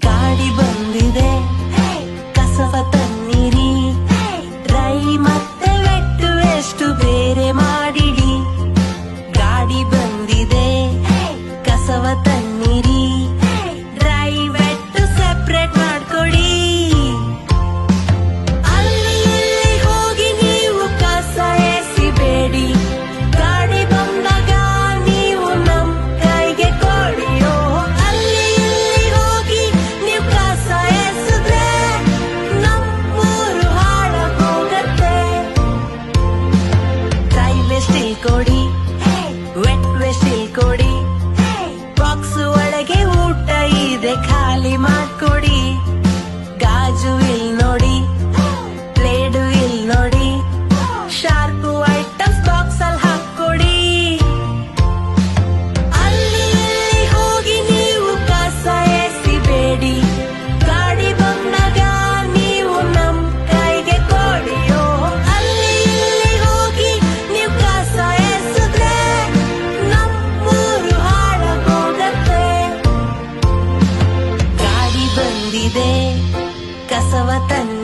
ಗಾಡಿ ಬಂದಿದೆ ಕಸವ ತನ್ನಿರಿ, ಡ್ರೈ ಮತ್ತೆ ವೆಟ್ಟು ಎಷ್ಟು ಬೇರೆ ಮಾಡಿಡಿ. ಗಾಡಿ ಬಂದಿದೆ ಕಸವ ತನ್ನಿರಿ, ಡ್ರೈ ವೆಟ್ಟು ಸೆಪ್ರೇಟ್ ಮಾಡ್ಕೊಡಿ. ಅಲ್ಲಿ ಇಲ್ಲಿ ಹೋಗಿ ನೀವು ಕಸ ಎಸಿಬೇಡಿ, ಗಾಡಿ ಬಂದಾಗ ನೀವು ನಮ್ ಕೈಗೆ ಕೊಡಿಯೋ. ಅಲ್ಲಿ ಇಲ್ಲಿ ಹೋಗಿ ನೀವು ಕಸ ಎಸಿದ್ರೆ ನಮ್ಮೂರು ಹಾಳಾಗೋಗತ್ತೆ. ಡ್ರೈ ವೇಸ್ಟ್ ಇಲ್ಲಿ ಕೊಡಿ, ವೆಟ್ ವೇಸ್ಟ್ ಇಲ್ಲಿ ಕೊಡಿ, ಬಾಕ್ಸ್ ಒಳಗೆ ಊಟ ಇದೆ ಖಾಲಿ ಮಾಡ್ಕೊಡಿ. ಗಾಜು ಇಲ್ಲಿ ನೋಡಿ, ಪ್ಲೇಡು ಇಲ್ಲಿ ನೋಡಿ, ಶಾರ್ಪು ಐಟಮ್ಸ್ ಬಾಕ್ಸ್ ಅಲ್ಲಿ ಹಾಕೊಡಿ. ಅಲ್ಲಿ ಇಲ್ಲಿ ಹೋಗಿ ನೀವು ಕಸ ಎಸಿಬೇಡಿ, ಗಾಡಿ ಬಂದಾಗ ನೀವು ನಮ್ ಕೈಗೆ ಕೊಡಿಯೋ. ಅಲ್ಲಿ ಇಲ್ಲಿ ಹೋಗಿ ನೀವು ಕಸ ಎಸಿದ್ರೆ ನಮ್ಮೂರು ಹಾಳಾಗೋಗತ್ತೆ. ಗಾಡಿ ಬಂದಿದೆ ಕಸವ ತನ್ನಿ